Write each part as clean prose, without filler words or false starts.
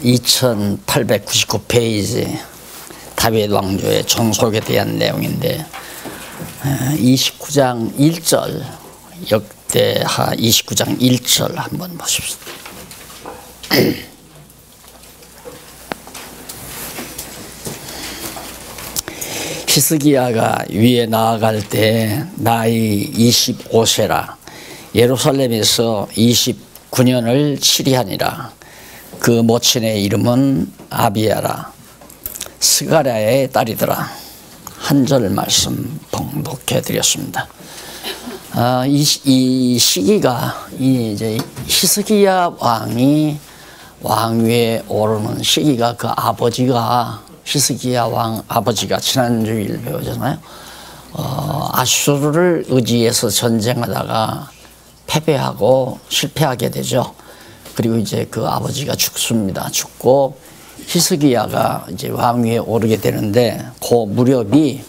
2899페이지 다윗 왕조의 존속에 대한 내용인데 29장 1절 역대하 29장 1절 한번 보십시오. 히스기야가 위에 나아갈 때 나이 25세라 예루살렘에서 29년을 치리하니라. 그 모친의 이름은 아비야라 스가랴의 딸이더라. 한 절 말씀 봉독해 드렸습니다. 이 시기가 이제 히스기야 왕이 왕위에 오르는 시기가 그 아버지가 히스기야 왕 아버지가 지난주일 배우잖아요. 아수르를 의지해서 전쟁하다가 패배하고 실패하게 되죠. 그리고 이제 그 아버지가 죽습니다. 죽고 히스기야가 이제 왕위에 오르게 되는데 그 무렵이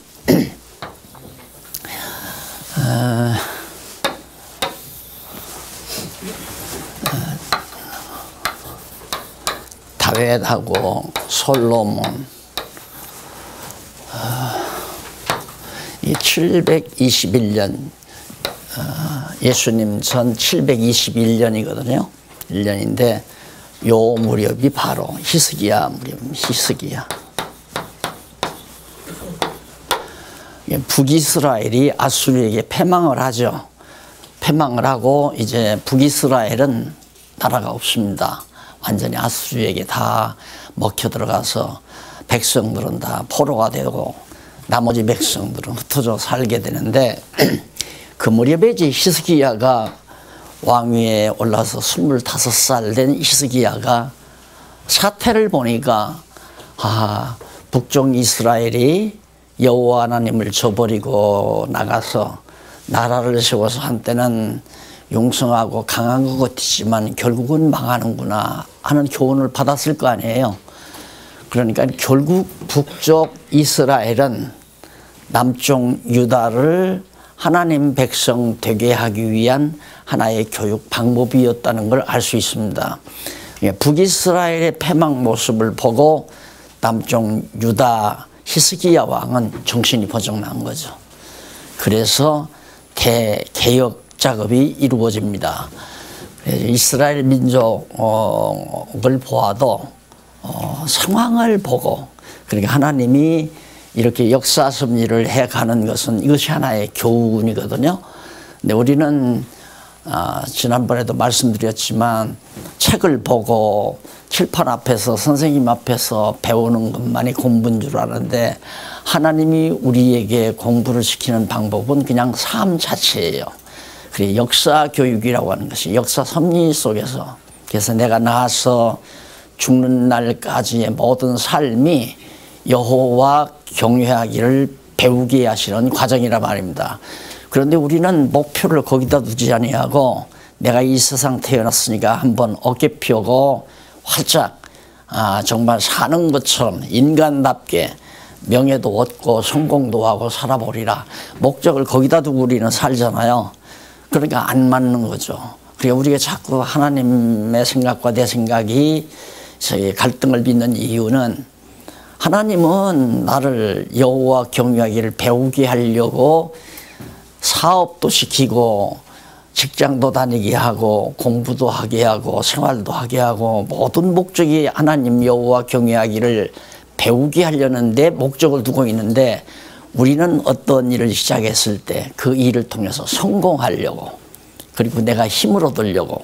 다윗하고 솔로몬 이 721년 예수님 전 721년이거든요. 1년인데 요 무렵이 바로 히스기야 무렵입니다. 히스기야. 북이스라엘이 아수르에게 패망을 하죠. 패망을 하고 이제 북이스라엘은 나라가 없습니다. 완전히 아수르에게 다 먹혀 들어가서 백성들은 다 포로가 되고 나머지 백성들은 흩어져 살게 되는데 그 무렵에 이제 히스기야가 왕위에 올라서 25살 된 히스기야가 사태를 보니까 북쪽 이스라엘이 여호와 하나님을 저버리고 나가서 나라를 세워서 한때는 용성하고 강한 것 같지만 결국은 망하는구나 하는 교훈을 받았을 거 아니에요. 그러니까 결국 북쪽 이스라엘은 남쪽 유다를 하나님 백성 되게 하기 위한 하나의 교육 방법이었다는 걸 알 수 있습니다. 북이스라엘의 패망 모습을 보고 남쪽 유다 히스기야 왕은 정신이 번쩍 난 거죠. 그래서 대개혁 작업이 이루어집니다. 이스라엘 민족을 보아도 상황을 보고 그러니까 하나님이 이렇게 역사 섭리를 해가는 것은 이것이 하나의 교훈이거든요. 근데 우리는 지난번에도 말씀드렸지만 책을 보고 칠판 앞에서 선생님 앞에서 배우는 것만이 공부인 줄 아는데 하나님이 우리에게 공부를 시키는 방법은 그냥 삶 자체예요. 그래 역사 교육이라고 하는 것이 역사 섭리 속에서 그래서 내가 나와서 죽는 날까지의 모든 삶이 여호와 경외하기를 배우게 하시는 과정이라 말입니다. 그런데 우리는 목표를 거기다 두지 아니하고 내가 이 세상 태어났으니까 한번 어깨 펴고 활짝 정말 사는 것처럼 인간답게 명예도 얻고 성공도 하고 살아보리라. 목적을 거기다 두고 우리는 살잖아요. 그러니까 안 맞는 거죠. 그러니까 우리가 자꾸 하나님의 생각과 내 생각이 갈등을 빚는 이유는 하나님은 나를 여호와 경외하기를 배우게 하려고 사업도 시키고 직장도 다니게 하고 공부도 하게 하고 생활도 하게 하고 모든 목적이 하나님 여호와 경외하기를 배우게 하려는데 목적을 두고 있는데 우리는 어떤 일을 시작했을 때 그 일을 통해서 성공하려고 그리고 내가 힘을 얻으려고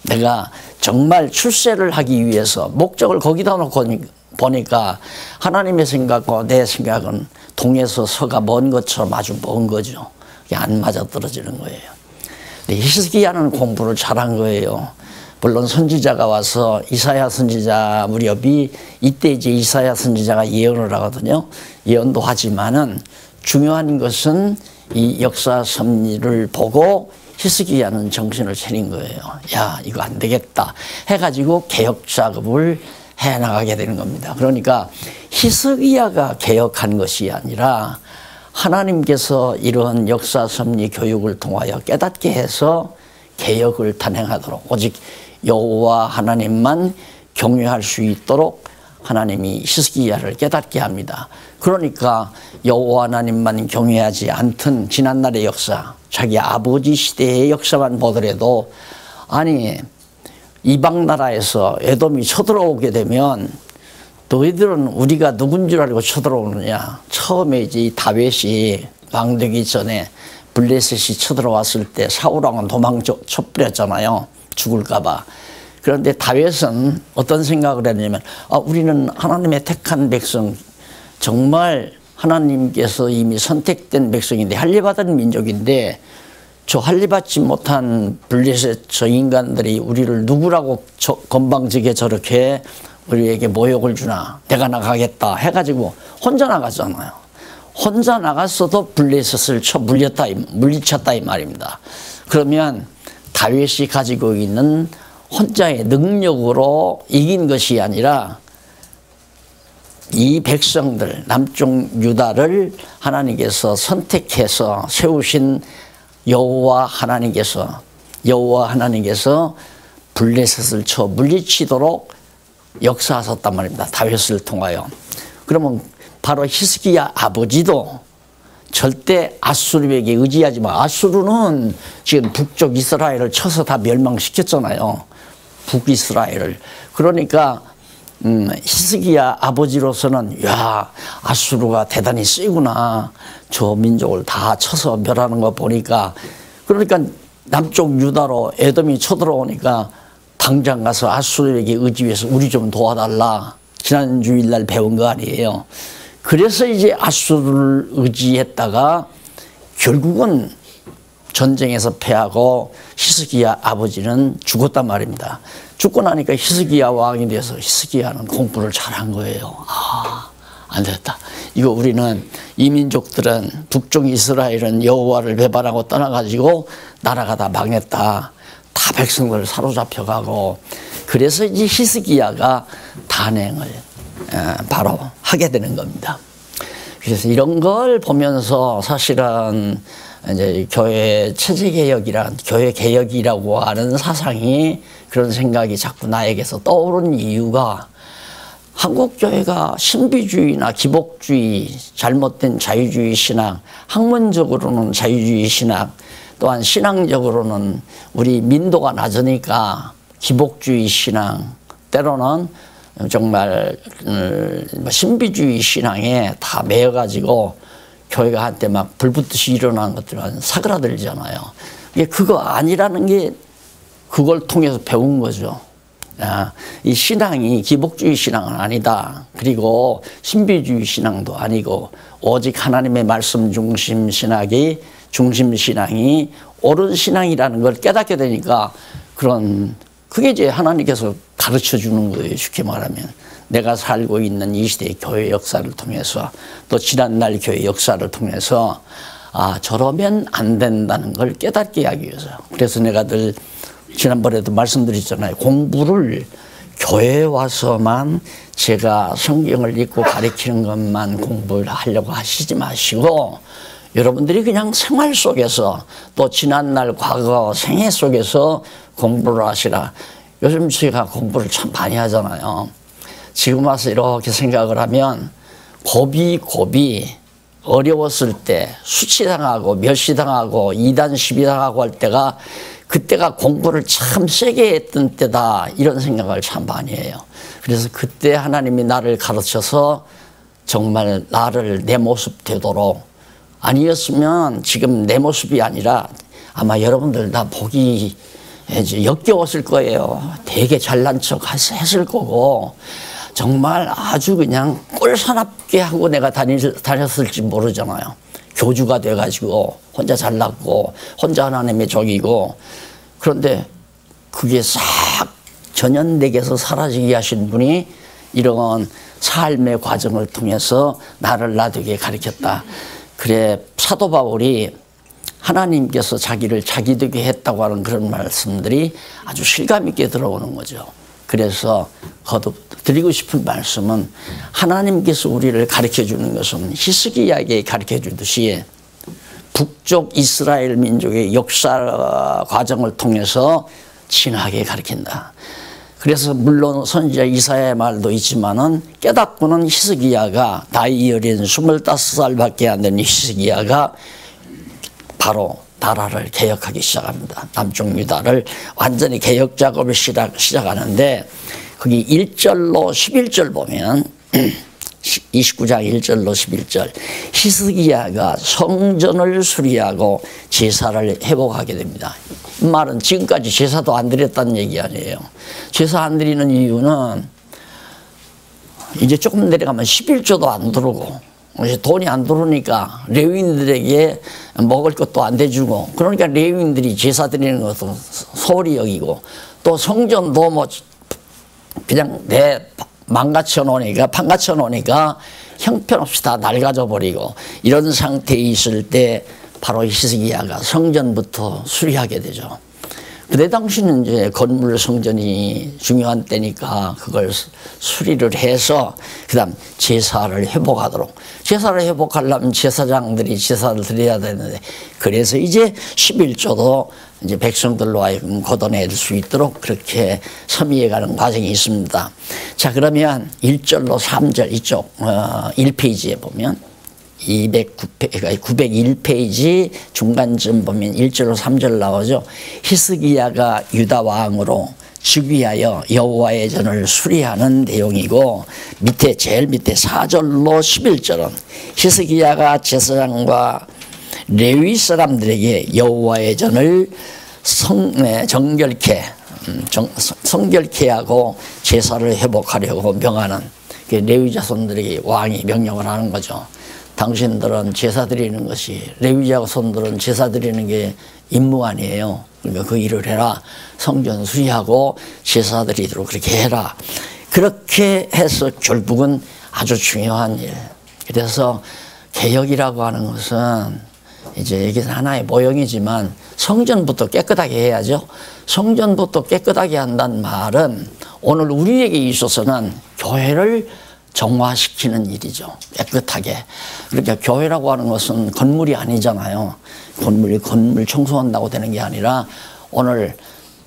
내가 정말 출세를 하기 위해서 목적을 거기다 놓고 보니까 하나님의 생각과 내 생각은 동에서 서가 먼 것처럼 아주 먼 거죠. 안 맞아떨어지는 거예요. 히스기야는 공부를 잘한 거예요. 물론 선지자가 와서 이사야 선지자 무렵이 이때 이제 이사야 선지자가 예언을 하거든요. 예언도 하지만은 중요한 것은 이 역사 섭리를 보고 히스기야는 정신을 차린 거예요. 야, 이거 안 되겠다 해가지고 개혁 작업을 해나가게 되는 겁니다. 그러니까 히스기야가 개혁한 것이 아니라 하나님께서 이러한 역사 섭리 교육을 통하여 깨닫게 해서 개혁을 단행하도록 오직 여호와 하나님만 경외할 수 있도록 하나님이 히스기야를 깨닫게 합니다. 그러니까 여호와 하나님만 경외하지 않던 지난날의 역사, 자기 아버지 시대의 역사만 보더라도 아니 이방 나라에서 에돔이 쳐들어오게 되면 너희들은 우리가 누군 줄 알고 쳐들어오느냐. 처음에 이제 다윗이 왕 되기 전에 블레셋이 쳐들어왔을 때 사울왕은 도망쳐버렸잖아요. 죽을까 봐. 그런데 다윗은 어떤 생각을 했냐면 우리는 하나님의 택한 백성, 정말 하나님께서 이미 선택된 백성인데 할례받은 민족인데 저 할례받지 못한 블레셋 저 인간들이 우리를 누구라고 건방지게 저렇게 우리에게 모욕을 주나, 내가 나가겠다 해가지고 혼자 나갔잖아요. 혼자 나갔어도 블레셋을 물리쳤다 이 말입니다. 그러면 다윗이 가지고 있는 혼자의 능력으로 이긴 것이 아니라 이 백성들, 남쪽 유다를 하나님께서 선택해서 세우신 여호와 하나님께서 블레셋을 쳐 물리치도록 역사하셨단 말입니다. 다윗을 통하여. 그러면 바로 히스기야 아버지도 절대 아수르에게 의지하지 마. 아수르는 지금 북쪽 이스라엘을 쳐서 다 멸망시켰잖아요. 북이스라엘을. 그러니까 히스기야 아버지로서는 야, 아수르가 대단히 세구나. 저 민족을 다 쳐서 멸하는 거 보니까, 그러니까 남쪽 유다로 에돔이 쳐들어오니까 당장 가서 아수르에게 의지해서 우리 좀 도와달라. 지난 주일날 배운 거 아니에요. 그래서 이제 아수르를 의지했다가 결국은 전쟁에서 패하고 히스기야 아버지는 죽었단 말입니다. 죽고 나니까 히스기야 왕이 돼서 히스기야는 공부를 잘한 거예요. 안 됐다. 이거 우리는 이 민족들은 북쪽 이스라엘은 여호와를 배반하고 떠나가지고 나라가 다 망했다. 다 백성들 사로잡혀가고, 그래서 이제 히스기야가 단행을 바로 하게 되는 겁니다. 그래서 이런 걸 보면서 사실은 이제 교회 체제개혁이란, 교회 개혁이라고 하는 사상이, 그런 생각이 자꾸 나에게서 떠오른 이유가, 한국교회가 신비주의나 기복주의, 잘못된 자유주의 신앙, 학문적으로는 자유주의 신앙, 또한 신앙적으로는 우리 민도가 낮으니까 기복주의 신앙, 때로는 정말 신비주의 신앙에 다 매여가지고 교회가 한때 막 불붙듯이 일어나는 것들은 사그라들잖아요. 이게 그거 아니라는 게 그걸 통해서 배운 거죠. 이 신앙이 기복주의 신앙은 아니다. 그리고 신비주의 신앙도 아니고 오직 하나님의 말씀 중심 신앙이 옳은 신앙이라는 걸 깨닫게 되니까 그게 이제 하나님께서 가르쳐 주는 거예요. 쉽게 말하면 내가 살고 있는 이 시대의 교회 역사를 통해서, 또 지난날 교회 역사를 통해서 저러면 안 된다는 걸 깨닫게 하기 위해서. 그래서 내가 늘 지난번에도 말씀드렸잖아요. 공부를 교회에 와서만 제가 성경을 읽고 가르치는 것만 공부를 하려고 하시지 마시고, 여러분들이 그냥 생활 속에서, 또 지난날 과거 생애 속에서 공부를 하시라. 요즘 제가 공부를 참 많이 하잖아요. 지금 와서 이렇게 생각을 하면 고비 어려웠을 때 수치당하고 멸시당하고 이단 시비당하고 할 때가, 그때가 공부를 참 세게 했던 때다, 이런 생각을 참 많이 해요. 그래서 그때 하나님이 나를 가르쳐서 정말 나를 내 모습 되도록, 아니었으면 지금 내 모습이 아니라 아마 여러분들 다 보기 역겨웠을 거예요. 되게 잘난 척 했을 거고, 정말 아주 그냥 꼴사납게 하고 내가 다녔을지 모르잖아요. 교주가 돼가지고 혼자 잘났고 혼자 하나님의 종이고. 그런데 그게 싹 전현대에서 사라지게 하신 분이 이런 삶의 과정을 통해서 나를 나되게 가르쳤다. 그래, 사도 바울이 하나님께서 자기를 자기 되게 했다고 하는 그런 말씀들이 아주 실감 있게 들어오는 거죠. 그래서 거듭 드리고 싶은 말씀은, 하나님께서 우리를 가르쳐주는 것은 히스기야에게 가르쳐주듯이 북쪽 이스라엘 민족의 역사 과정을 통해서 진하게 가르친다. 그래서 물론 선지자 이사야의 말도 있지만은 깨닫고는 히스기야가 나이 어린 25살밖에 안 되는 히스기야가 바로 나라를 개혁하기 시작합니다. 남쪽 유다를 완전히 개혁 작업을 시작하는데 거기 1절로 11절 보면 29장 1절로 11절 히스기야가 성전을 수리하고 제사를 회복하게 됩니다. 이 말은 지금까지 제사도 안 드렸다는 얘기 아니에요. 제사 안 드리는 이유는 이제 조금 내려가면 11조도 안 들어오고 돈이 안 들어오니까 레위인들에게 먹을 것도 안 대주고 그러니까 레위인들이 제사 드리는 것도 소홀히 여기고 또 성전도 뭐 그냥 망가쳐 놓으니까 판가쳐 놓으니까 형편없이 다 낡아져 버리고 이런 상태에 있을 때 바로 히스기야가 성전부터 수리하게 되죠. 그때 당시는 이제 건물 성전이 중요한 때니까 그걸 수리를 해서 그다음 제사를 회복하도록 제사를 회복하려면 제사장들이 제사를 드려야 되는데 그래서 이제 11조도 이제 백성들로 하여금 걷어낼 수 있도록 그렇게 섭리해가는 과정이 있습니다. 자 그러면 1절로 3절 이쪽 1페이지에 보면 901페이지 중간쯤 보면 1절로 3절 나오죠. 히스기야가 유다 왕으로 즉위하여 여호와의 전을 수리하는 내용이고 밑에 제일 밑에 4절로 11절은 히스기야가 제사장과 레위 사람들에게 여호와의 전을 성결케 하고 제사를 회복하려고 명하는 레위 자손들에게 왕이 명령을 하는 거죠. 당신들은 제사 드리는 것이 레위 자손들은 제사 드리는 게 임무 아니에요. 그러니까 그 일을 해라. 성전 수리하고 제사 드리도록 그렇게 해라. 그렇게 해서 결국은 아주 중요한 일. 그래서 개혁이라고 하는 것은 이제 이게 하나의 모형이지만 성전부터 깨끗하게 해야죠. 성전부터 깨끗하게 한다는 말은 오늘 우리에게 있어서는 교회를 정화시키는 일이죠. 깨끗하게. 그러니까 교회라고 하는 것은 건물이 아니잖아요. 건물 청소한다고 되는 게 아니라 오늘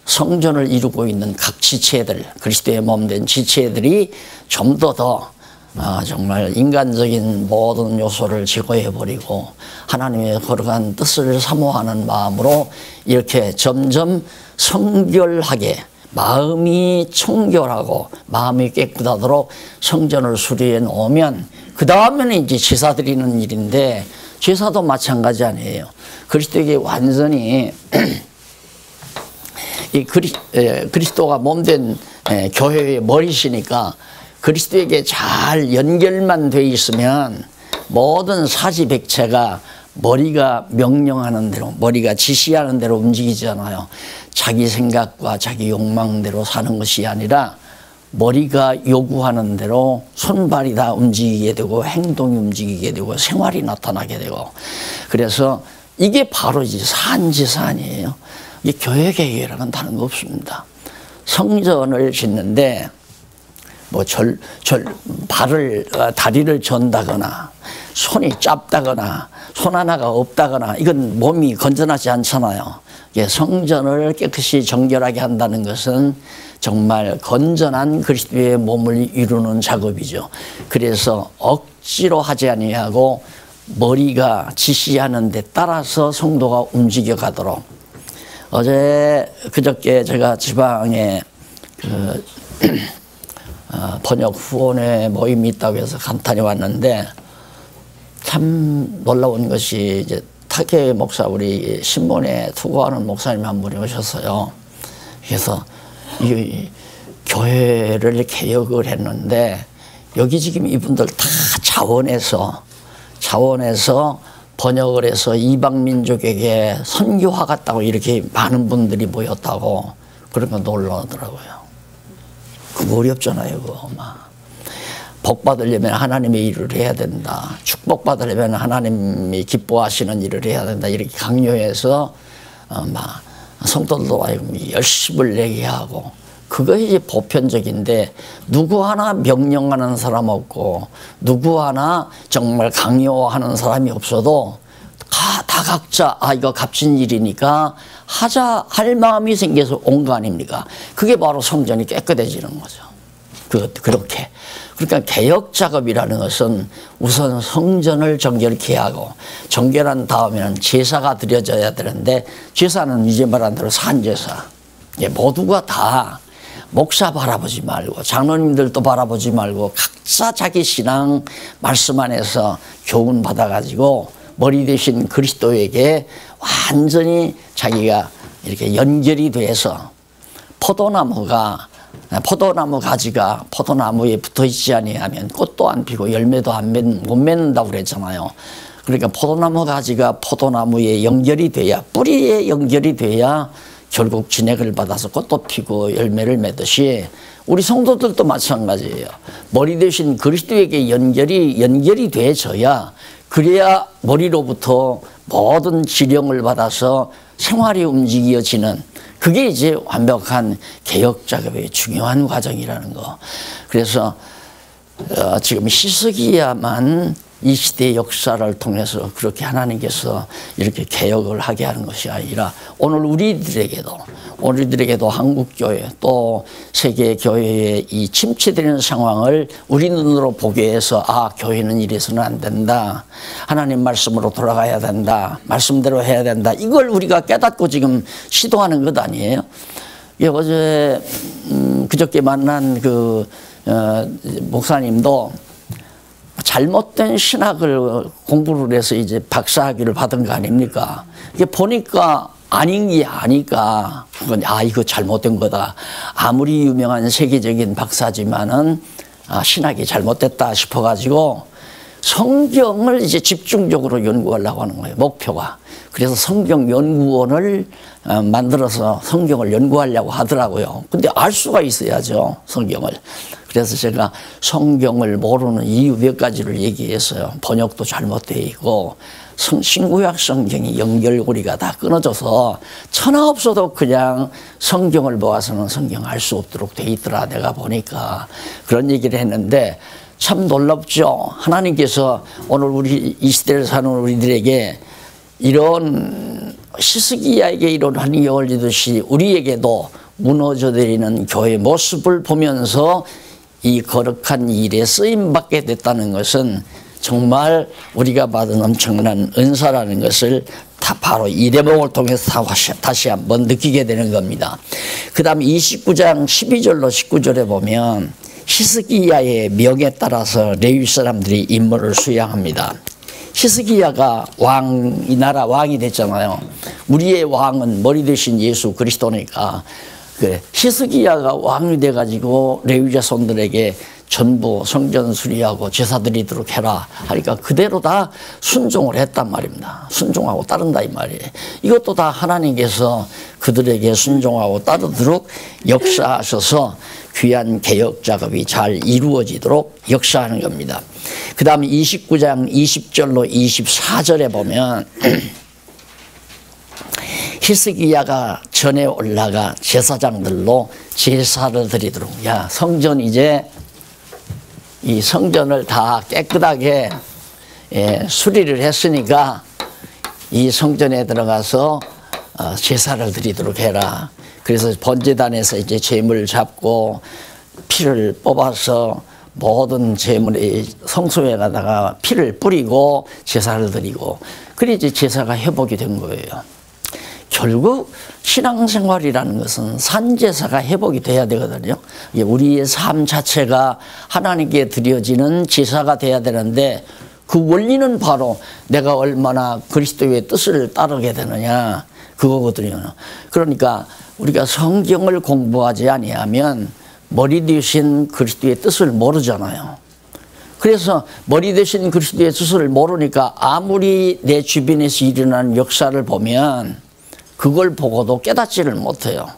성전을 이루고 있는 각 지체들, 그리스도의 몸된 지체들이 좀 더 정말 인간적인 모든 요소를 제거해버리고 하나님의 거룩한 뜻을 사모하는 마음으로 이렇게 점점 성결하게 마음이 청결하고 마음이 깨끗하도록 성전을 수리해 놓으면 그 다음에는 이제 제사 드리는 일인데 제사도 마찬가지 아니에요. 그리스도에게 완전히 이 그리스도가 몸된 교회의 머리시니까 그리스도에게 잘 연결만 돼 있으면 모든 사지백체가 머리가 명령하는 대로 머리가 지시하는 대로 움직이잖아요. 자기 생각과 자기 욕망대로 사는 것이 아니라 머리가 요구하는 대로 손발이 다 움직이게 되고 행동이 움직이게 되고 생활이 나타나게 되고 그래서 이게 바로 이제 산지사 아니에요. 이 교회 개혁이라는 다른 거 없습니다. 성전을 짓는데 뭐 다리를 전다거나 손이 짧다거나 손 하나가 없다거나 이건 몸이 건전하지 않잖아요. 성전을 깨끗이 정결하게 한다는 것은 정말 건전한 그리스도의 몸을 이루는 작업이죠. 그래서 억지로 하지 아니하고 머리가 지시하는 데 따라서 성도가 움직여 가도록 그저께 제가 지방에 번역 후원회 모임이 있다고 해서 간단히 왔는데 참 놀라운 것이 이제 타케 목사 우리 신문에 투고하는 목사님 한 분이 오셨어요. 그래서 이 교회를 개혁을 했는데 여기 지금 이분들 다 자원해서 번역을 해서 이방 민족에게 선교하겠다고 이렇게 많은 분들이 모였다고 그런 거 놀라더라고요. 그거 어렵잖아요. 그거 막. 복 받으려면 하나님의 일을 해야 된다. 축복 받으려면 하나님이 기뻐하시는 일을 해야 된다. 이렇게 강요해서 막 성도들도 열심을 내게 하고 그것이 이제 보편적인데 누구 하나 명령하는 사람 없고 누구 하나 정말 강요하는 사람이 없어도 다 각자 이거 값진 일이니까 하자 할 마음이 생겨서 온 거 아닙니까? 그게 바로 성전이 깨끗해지는 거죠. 그렇게. 그러니까 개혁 작업이라는 것은 우선 성전을 정결케 하고 정결한 다음에는 제사가 드려져야 되는데 제사는 이제 말한 대로 산제사. 모두가 다 목사 바라보지 말고 장로님들도 바라보지 말고 각자 자기 신앙 말씀 안에서 교훈 받아가지고 머리 대신 그리스도에게 완전히 자기가 이렇게 연결이 돼서 포도나무 가지가 포도나무에 붙어 있지 아니하면 꽃도 안 피고 열매도 못 맺는다고 그랬잖아요. 그러니까 포도나무 가지가 포도나무에 연결이 돼야, 뿌리에 연결이 돼야 결국 진액을 받아서 꽃도 피고 열매를 맺듯이 우리 성도들도 마찬가지예요. 머리 대신 그리스도에게 연결이 돼져야, 그래야 머리로부터 모든 지령을 받아서 생활이 움직여지는, 그게 이제 완벽한 개혁 작업의 중요한 과정이라는 거. 그래서 지금 시스기야만 이 시대의 역사를 통해서 그렇게 하나님께서 이렇게 개혁을 하게 하는 것이 아니라 오늘 우리들에게도 한국교회 또 세계교회의 이 침체되는 상황을 우리 눈으로 보게 해서 교회는 이래서는 안 된다. 하나님 말씀으로 돌아가야 된다. 말씀대로 해야 된다. 이걸 우리가 깨닫고 지금 시도하는 것 아니에요? 어제 그저께 만난 목사님도 잘못된 신학을 공부를 해서 이제 박사학위를 받은 거 아닙니까? 이게 보니까 아닌 게 아니까 이거 잘못된 거다. 아무리 유명한 세계적인 박사지만은 신학이 잘못됐다 싶어가지고 성경을 이제 집중적으로 연구하려고 하는 거예요. 목표가. 그래서 성경 연구원을 만들어서 성경을 연구하려고 하더라고요. 근데 알 수가 있어야죠, 성경을. 그래서 제가 성경을 모르는 이유 몇 가지를 얘기했어요. 번역도 잘못되어 있고 신구약 성경이 연결고리가 다 끊어져서 천하 없어도 그냥 성경을 모아서는 성경 알 수 없도록 돼 있더라. 내가 보니까 그런 얘기를 했는데 참 놀랍죠. 하나님께서 오늘 우리 이 시대를 사는 우리들에게 이런 시스기야에게 이런 환경이 열리듯이 우리에게도 무너져 내리는 교회의 모습을 보면서 이 거룩한 일에 쓰임받게 됐다는 것은 정말 우리가 받은 엄청난 은사라는 것을 다 바로 이 대목을 통해서 다시 한번 느끼게 되는 겁니다. 그 다음 29장 12절로 19절에 보면 히스기야의 명에 따라서 레위 사람들이 임무를 수행합니다. 히스기야가 이 나라 왕이 됐잖아요. 우리의 왕은 머리 대신 예수 그리스도니까 히스기야가 왕이 돼가지고 레위 자손들에게 전부 성전 수리하고 제사 드리도록 해라 하니까 그대로 다 순종을 했단 말입니다. 순종하고 따른다 이 말이에요. 이것도 다 하나님께서 그들에게 순종하고 따르도록 역사하셔서 귀한 개혁 작업이 잘 이루어지도록 역사하는 겁니다. 그 다음 29장 20절로 24절에 보면 히스기야가 전에 올라가 제사장들로 제사를 드리도록, 성전 이제 이 성전을 다 깨끗하게 수리를 했으니까 이 성전에 들어가서 제사를 드리도록 해라. 그래서 번제단에서 이제 제물을 잡고 피를 뽑아서 모든 제물의 성소에 가다가 피를 뿌리고 제사를 드리고, 그래 이제 제사가 회복이 된 거예요. 결국 신앙생활이라는 것은 산제사가 회복이 돼야 되거든요. 우리의 삶 자체가 하나님께 드려지는 제사가 돼야 되는데 그 원리는 바로 내가 얼마나 그리스도의 뜻을 따르게 되느냐 그거거든요. 그러니까 우리가 성경을 공부하지 아니하면 머리 대신 그리스도의 뜻을 모르잖아요. 그래서 머리 대신 그리스도의 뜻을 모르니까 아무리 내 주변에서 일어나는 역사를 보면 그걸 보고도 깨닫지를 못해요.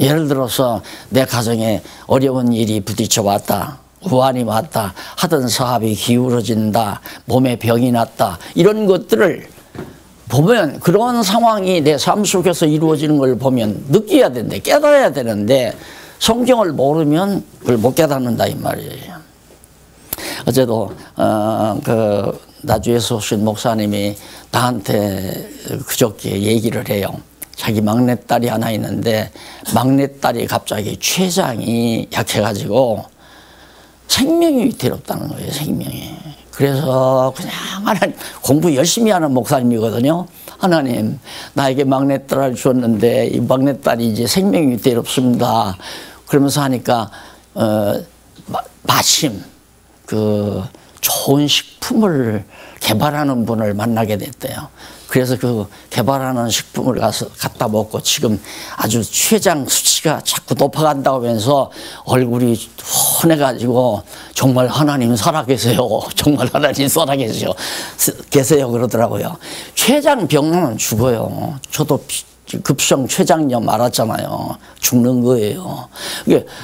예를 들어서 내 가정에 어려운 일이 부딪혀 왔다. 우환이 왔다. 하던 사업이 기울어진다. 몸에 병이 났다. 이런 것들을 보면, 그런 상황이 내 삶 속에서 이루어지는 걸 보면 느껴야 되는데, 깨달아야 되는데 성경을 모르면 그걸 못 깨닫는다 이 말이에요. 어제도 나주에서 오신 목사님이 나한테 그저께 얘기를 해요. 자기 막내딸이 하나 있는데 막내딸이 갑자기 췌장이 약해가지고 생명이 위태롭다는 거예요. 생명이. 그래서 그냥 하나님 공부 열심히 하는 목사님이거든요. 하나님 나에게 막내딸을 주었는데 이 막내딸이 이제 생명이 위태롭습니다. 그러면서 하니까 마침 그 좋은 식품을 개발하는 분을 만나게 됐대요. 그래서 그 개발하는 식품을 갖다 먹고 지금 아주 췌장 수치가 자꾸 높아간다고 하면서 얼굴이 환해가지고 정말 하나님 살아계세요. 정말 하나님 살아계세요. 그러더라고요. 췌장 병은 죽어요. 저도 급성 췌장염 알았잖아요. 죽는 거예요.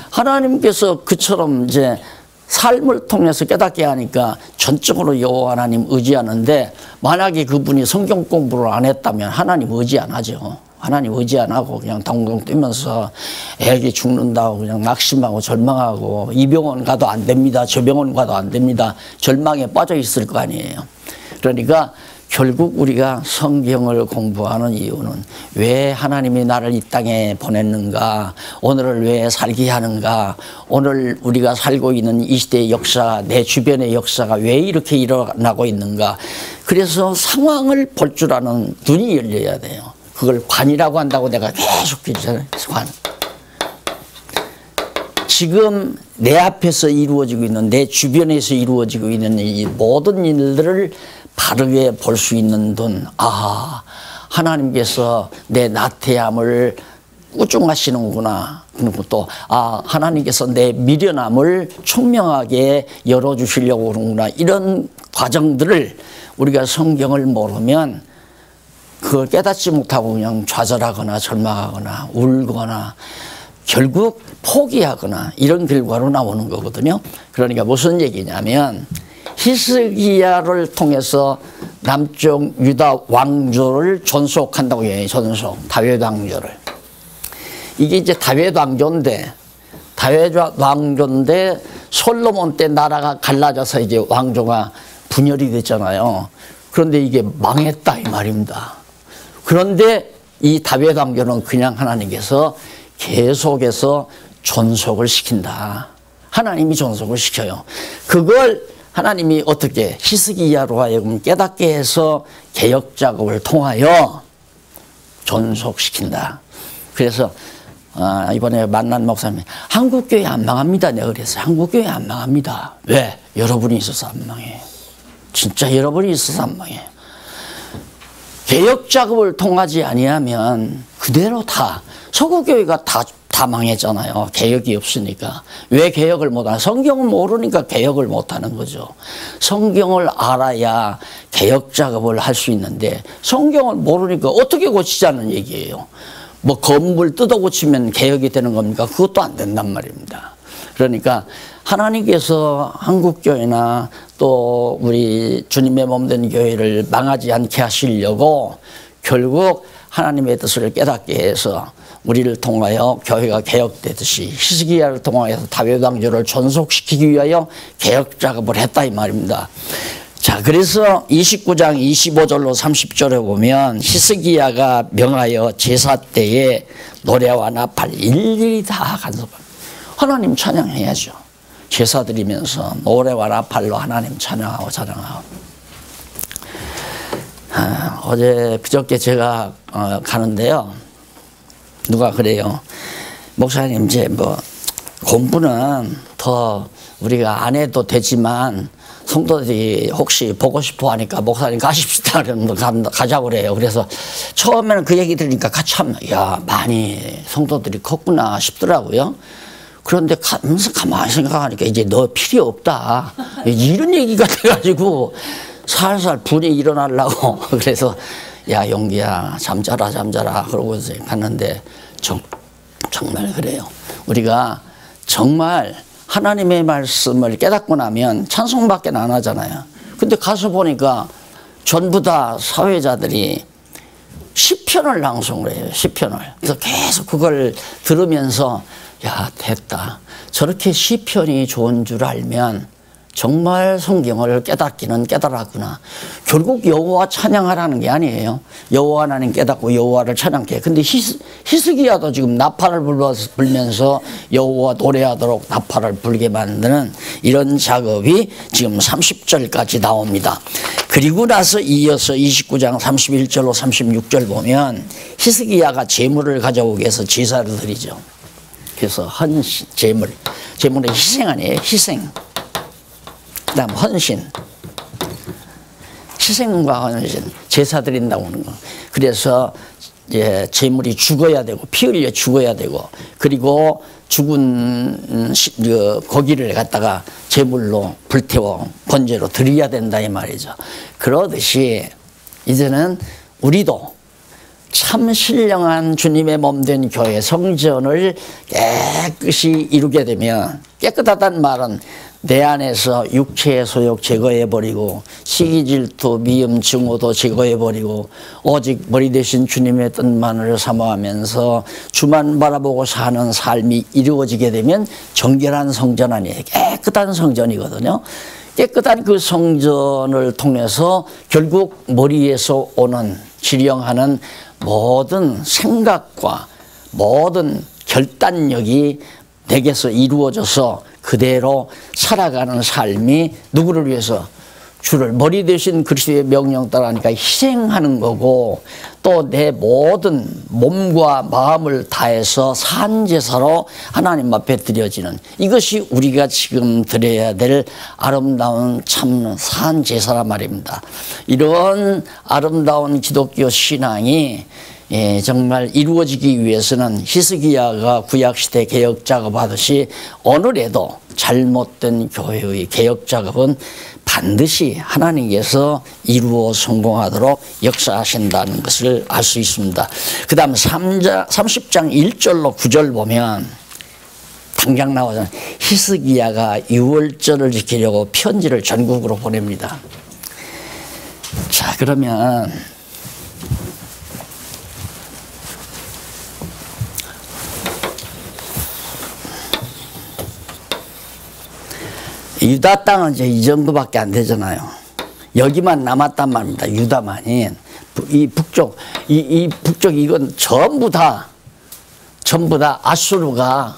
하나님께서 그처럼 이제 삶을 통해서 깨닫게 하니까 전적으로 여호와 하나님 의지하는데 만약에 그분이 성경 공부를 안 했다면 하나님 의지 안 하죠. 하나님 의지 안 하고 그냥 덩덩 뛰면서 애기 죽는다고 그냥 낙심하고 절망하고 이 병원 가도 안 됩니다. 저 병원 가도 안 됩니다. 절망에 빠져 있을 거 아니에요. 그러니까 결국 우리가 성경을 공부하는 이유는 왜 하나님이 나를 이 땅에 보냈는가, 오늘을 왜 살게 하는가, 오늘 우리가 살고 있는 이 시대의 역사, 내 주변의 역사가 왜 이렇게 일어나고 있는가. 그래서 상황을 볼 줄 아는 눈이 열려야 돼요. 그걸 관이라고 한다고 내가 계속 그러잖아요. 관. 지금 내 앞에서 이루어지고 있는, 내 주변에서 이루어지고 있는 이 모든 일들을 바르게 볼 수 있는 눈. 아, 하나님께서 내 나태함을 꾸중하시는구나. 그리고 또 하나님께서 내 미련함을 총명하게 열어주시려고 그러는구나. 이런 과정들을 우리가 성경을 모르면 그걸 깨닫지 못하고 그냥 좌절하거나 절망하거나 울거나 결국 포기하거나 이런 결과로 나오는 거거든요. 그러니까 무슨 얘기냐면 히스기야를 통해서 남쪽 유다 왕조를 존속한다고 해요. 존속. 다윗 왕조를. 이게 이제 다윗 왕조인데 솔로몬 때 나라가 갈라져서 이제 왕조가 분열이 됐잖아요. 그런데 이게 망했다 이 말입니다. 그런데 이 다윗 왕조는 그냥 하나님께서 계속해서 존속을 시킨다. 하나님이 존속을 시켜요. 그걸 하나님이 어떻게 히스기야로 하여금 깨닫게 해서 개혁 작업을 통하여 존속시킨다. 그래서 이번에 만난 목사님이 한국교회 안 망합니다. 내가 그랬어요. 한국교회 안 망합니다. 왜? 여러분이 있어서 안 망해. 진짜 여러분이 있어서 안 망해. 개혁 작업을 통하지 아니하면 그대로 다 서구교회가 다 망했잖아요. 개혁이 없으니까. 왜 개혁을 못하나? 성경을 모르니까 개혁을 못하는 거죠. 성경을 알아야 개혁 작업을 할 수 있는데 성경을 모르니까 어떻게 고치자는 얘기예요. 뭐 건물 뜯어 고치면 개혁이 되는 겁니까? 그것도 안 된단 말입니다. 그러니까 하나님께서 한국교회나 또 우리 주님의 몸된 교회를 망하지 않게 하시려고 결국 하나님의 뜻을 깨닫게 해서 우리를 통하여 교회가 개혁되듯이 히스기야를 통하여서 다윗 왕조를 존속시키기 위하여 개혁 작업을 했다 이 말입니다. 자, 그래서 29장 25절로 30절에 보면 히스기야가 명하여 제사 때에 노래와 나팔 일일이 다 간섭합니다. 하나님 찬양해야죠. 제사 드리면서 노래와 나팔로 하나님 찬양하고 어제 그저께 제가 가는데요. 누가 그래요. 목사님 이제 뭐 공부는 더 우리가 안 해도 되지만 성도들이 혹시 보고 싶어 하니까 목사님 가십시다 그러면 가자고 그래요. 그래서 처음에는 그 얘기 들으니까 같이 하면 야 많이 성도들이 컸구나 싶더라고요. 그런데 가만히 생각하니까 이제 너 필요 없다. 이런 얘기가 돼가지고 살살 분이 일어나려고 그래서 야 용기야 잠자라 그러고 이제 갔는데 정말 그래요. 우리가 정말 하나님의 말씀을 깨닫고 나면 찬송밖에 안 하잖아요. 근데 가서 보니까 전부 다 사회자들이 시편을 낭송을 해요. 시편을. 그래서 계속 그걸 들으면서 야 됐다. 저렇게 시편이 좋은 줄 알면 정말 성경을 깨닫기는 깨달았구나. 결국 여호와 찬양하라는 게 아니에요. 여호와 하나님 깨닫고 여호와를 찬양해. 근데 히스기야도 지금 나팔을 불면서 여호와 노래하도록 나팔을 불게 만드는 이런 작업이 지금 30절까지 나옵니다. 그리고 나서 이어서 29장 31절로 36절 보면 히스기야가 제물을 가져오기 위해서 제사를 드리죠. 그래서 헌신, 제물의 희생 아니에요. 희생. 그 다음 헌신. 희생과 헌신. 제사 드린다고 하는 거. 그래서 제물이 죽어야 되고 피 흘려 죽어야 되고 그리고 죽은 고기를 갖다가 제물로 불태워 번제로 드려야 된다 이 말이죠. 그러듯이 이제는 우리도 참 신령한 주님의 몸된 교회 성전을 깨끗이 이루게 되면, 깨끗하다는 말은 내 안에서 육체의 소욕 제거해버리고 시기 질투 미움 증오도 제거해버리고 오직 머리 대신 주님의 뜻만을 사모하면서 주만 바라보고 사는 삶이 이루어지게 되면 정결한 성전 아니에요. 깨끗한 성전이거든요. 깨끗한 그 성전을 통해서 결국 머리에서 오는 지령하는 모든 생각과 모든 결단력이 내게서 이루어져서 그대로 살아가는 삶이 누구를 위해서? 주를 머리 대신 그리스도의 명령 따라하니까 희생하는 거고, 또 내 모든 몸과 마음을 다해서 산제사로 하나님 앞에 드려지는, 이것이 우리가 지금 드려야 될 아름다운 참 산제사란 말입니다. 이런 아름다운 기독교 신앙이 정말 이루어지기 위해서는 히스기야가 구약시대 개혁작업하듯이 오늘에도 잘못된 교회의 개혁작업은 반드시 하나님께서 이루어 성공하도록 역사하신다는 것을 알 수 있습니다. 그 다음 30장 1절로 9절 보면 당장 나오잖아요. 히스기야가 유월절을 지키려고 편지를 전국으로 보냅니다. 자, 그러면 유다 땅은 이제 이 정도밖에 안 되잖아요. 여기만 남았단 말입니다. 유다만이. 이 북쪽, 이 북쪽 이건 전부 다 아수르가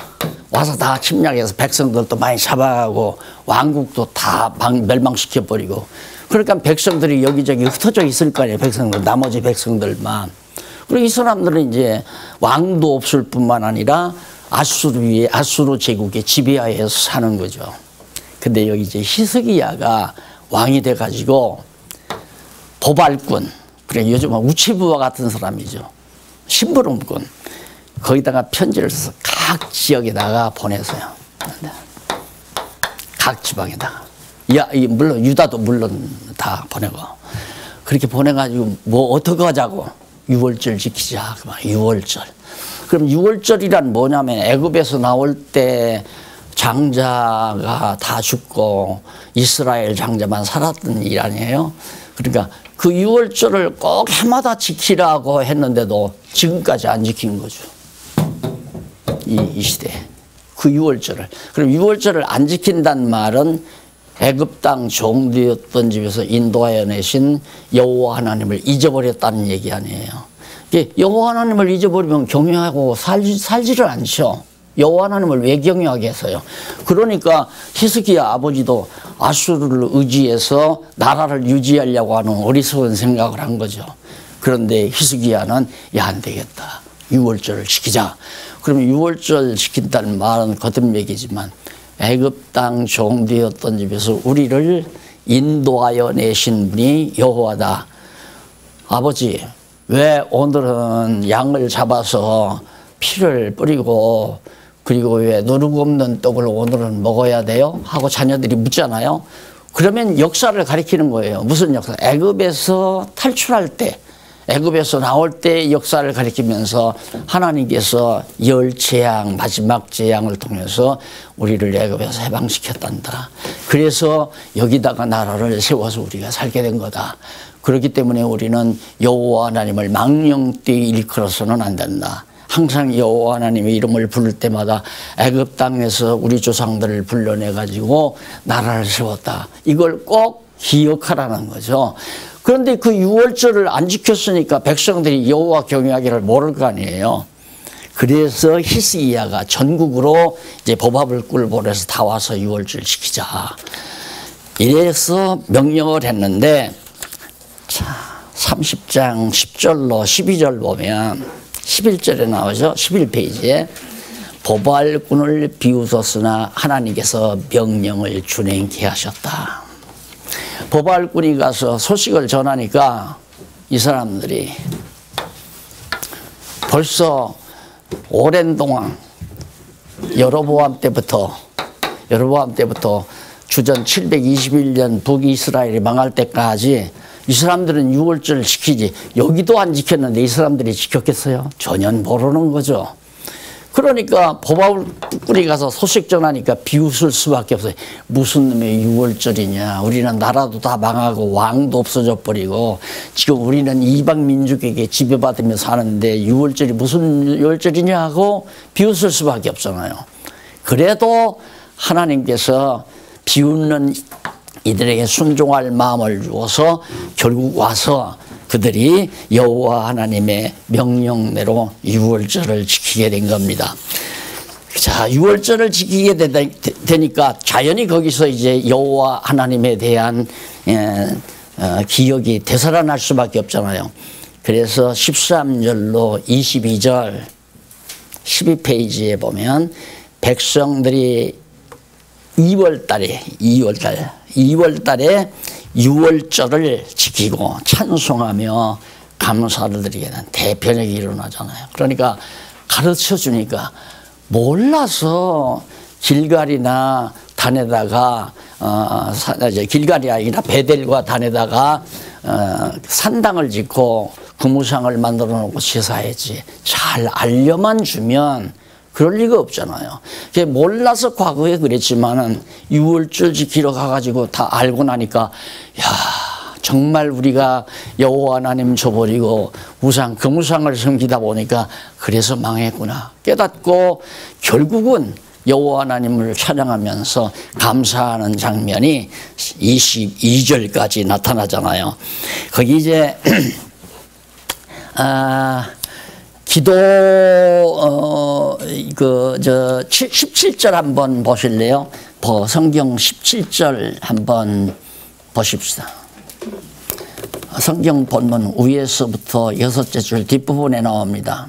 와서 다 침략해서 백성들도 많이 잡아가고 왕국도 다 멸망시켜버리고, 그러니까 백성들이 여기저기 흩어져 있을 거 아니에요. 백성들, 나머지 백성들만. 그리고 이 사람들은 이제 왕도 없을 뿐만 아니라 아수르 제국의 지배하에서 사는 거죠. 근데 여기 이제 히스기야가 왕이 돼가지고 도발꾼, 그래 요즘 우체부와 같은 사람이죠. 심부름꾼. 거기다가 편지를 써서 각 지역에다가 보내서요. 각 지방에다가. 물론 유다도 물론 다 보내고. 그렇게 보내가지고 뭐 어떻게 하자고. 6월절 지키자. 6월절. 그럼 6월절이란 뭐냐면 애굽에서 나올 때 장자가 다 죽고 이스라엘 장자만 살았던 일 아니에요? 그러니까 그 6월절을 꼭 해마다 지키라고 했는데도 지금까지 안 지킨 거죠. 이 시대에. 그 6월절을. 그럼 6월절을 안 지킨다는 말은 애굽 땅 종되었던 집에서 인도하여 내신 여호와 하나님을 잊어버렸다는 얘기 아니에요. 여호와 하나님을 잊어버리면 경외하고 살지를 않죠. 여호와 하나님을 왜 경외하게 해서요? 그러니까 히스기야 아버지도 아수르를 의지해서 나라를 유지하려고 하는 어리석은 생각을 한 거죠. 그런데 히스기야는 안 되겠다. 6월절을 지키자. 그러면 6월절 지킨다는 말은 거듭 얘기지만 애굽 땅 종되었던 집에서 우리를 인도하여 내신 분이 여호와다. 아버지, 왜 오늘은 양을 잡아서 피를 뿌리고 그리고 왜 누룩 없는 떡을 오늘은 먹어야 돼요? 하고 자녀들이 묻잖아요. 그러면 역사를 가리키는 거예요. 무슨 역사? 애굽에서 탈출할 때, 애굽에서 나올 때 역사를 가리키면서 하나님께서 열 재앙, 마지막 재앙을 통해서 우리를 애굽에서 해방시켰단다. 그래서 여기다가 나라를 세워서 우리가 살게 된 거다. 그렇기 때문에 우리는 여호와 하나님을 망령되이 일컬어서는 안 된다. 항상 여호와 하나님의 이름을 부를 때마다 애굽 땅에서 우리 조상들을 불러내 가지고 나라를 세웠다. 이걸 꼭 기억하라는 거죠. 그런데 그 유월절을 안 지켰으니까 백성들이 여호와 경외하기를 모를 거 아니에요. 그래서 히스기야가 전국으로 이제 법합을 꿀벌에서 다 와서 유월절 지키자. 이래서 명령을 했는데, 자, 30장 10절로 12절 보면 11절에 나오죠. 11페이지에 보발꾼을 비우셨으나 하나님께서 명령을 준행케 하셨다. 보발꾼이 가서 소식을 전하니까 이 사람들이 벌써 오랜 동안 여로보암 때부터 주전 721년 북이스라엘이 망할 때까지 이 사람들은 유월절을 지키지, 여기도 안 지켰는데 이 사람들이 지켰겠어요? 전혀 모르는 거죠. 그러니까 보발꾼이 가서 소식 전하니까 비웃을 수밖에 없어요. 무슨 놈의 유월절이냐, 우리는 나라도 다 망하고 왕도 없어져 버리고 지금 우리는 이방 민족에게 지배받으며 사는데 유월절이 무슨 유월절이냐 하고 비웃을 수밖에 없잖아요. 그래도 하나님께서 비웃는 이들에게 순종할 마음을 주어서 결국 와서 그들이 여호와 하나님의 명령대로 유월절을 지키게 된 겁니다. 자, 유월절을 지키게 되니까 자연히 거기서 이제 여호와 하나님에 대한 기억이 되살아날 수밖에 없잖아요. 그래서 13절로 22절 12페이지에 보면 백성들이 2월달에 유월절을 지키고 찬송하며 감사를 드리게 된 대표적이 일어나잖아요. 그러니까 가르쳐 주니까 몰라서 길갈이나 단에다가 길갈이 아니라 베델과 단에다가 산당을 짓고 구무상을 만들어 놓고 제사했지. 잘 알려만 주면 그럴 리가 없잖아요. 몰라서 과거에 그랬지만은 유월절 지키러 가가지고 다 알고 나니까, 야, 정말 우리가 여호와 하나님 저버리고 우상, 금우상을 섬기다 보니까 그래서 망했구나 깨닫고 결국은 여호와 하나님을 찬양하면서 감사하는 장면이 22절까지 나타나잖아요. 거기 이제 기도 17절 한번 보실래요? 성경 17절 한번 보십시다. 성경 본문 위에서부터 6째 줄 뒷부분에 나옵니다.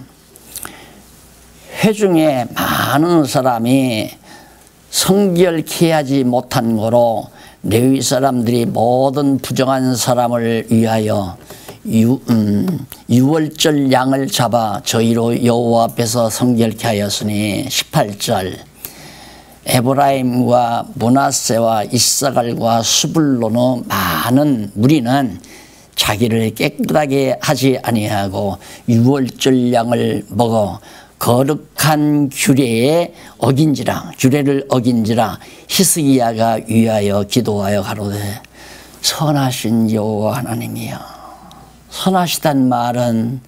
회중에 많은 사람이 성결케 하지 못한 거로 레위 사람들이 모든 부정한 사람을 위하여 유월절 양을 잡아 저희로 여호와 앞에서 성결케 하였으니 18절 에브라임과 므낫세와 이사갈과 수불론의 많은 무리는 자기를 깨끗하게 하지 아니하고 유월절 양을 먹어 거룩한 규례를 어긴지라 히스기야가 위하여 기도하여 가로되 선하신 여호와 하나님이여. 선하시단 말은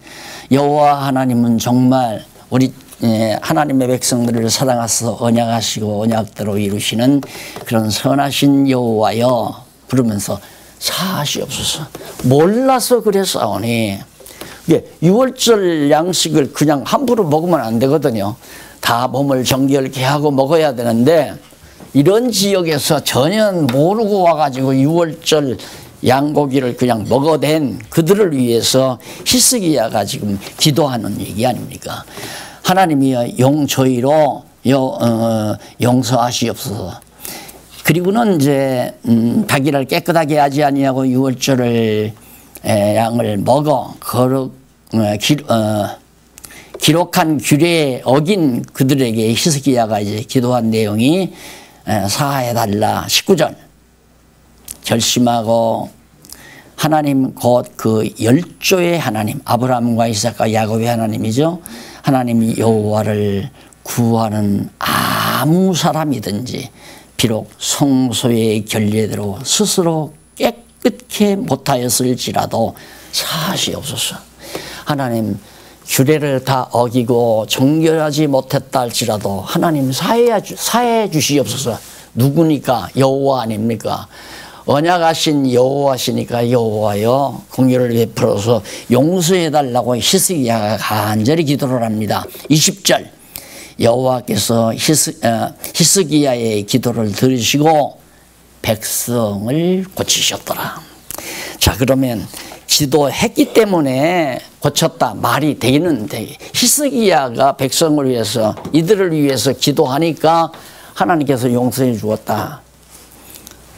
여호와 하나님은 정말 우리 하나님의 백성들을 사랑하셔서 언약하시고 언약대로 이루시는 그런 선하신 여호와여 부르면서 사하시옵소서. 몰라서 그랬사오니 유월절 양식을 그냥 함부로 먹으면 안 되거든요. 다 몸을 정결케 하고 먹어야 되는데 이런 지역에서 전혀 모르고 와가지고 유월절 양고기를 그냥 먹어댄 그들을 위해서 히스기야가 지금 기도하는 얘기 아닙니까? 하나님이여 저희로 용서하시옵소서. 그리고는 이제 자기를 깨끗하게 하지 아니하고 유월절을 양을 먹어 기록한 규례에 어긴 그들에게 히스기야가 이제 기도한 내용이 사하해달라 19절 결심하고 하나님 곧 그 열조의 하나님 아브라함과 이삭과 야곱의 하나님이죠. 하나님 여호와를 구하는 아무 사람이든지 비록 성소의 결례대로 스스로 깨끗게 못하였을지라도 사하시옵소서. 하나님 규례를 다 어기고 정결하지 못했다 할지라도 하나님 사해해 주시옵소서. 누구니까? 여호와 아닙니까? 언약하신 여호와시니까 여호와여 공의를 베풀어서 용서해 달라고 히스기야가 간절히 기도를 합니다. 20절 여호와께서 히스기야의 기도를 들으시고 백성을 고치셨더라. 자, 그러면 기도했기 때문에 고쳤다 말이 되는데, 히스기야가 백성을 위해서 이들을 위해서 기도하니까 하나님께서 용서해 주었다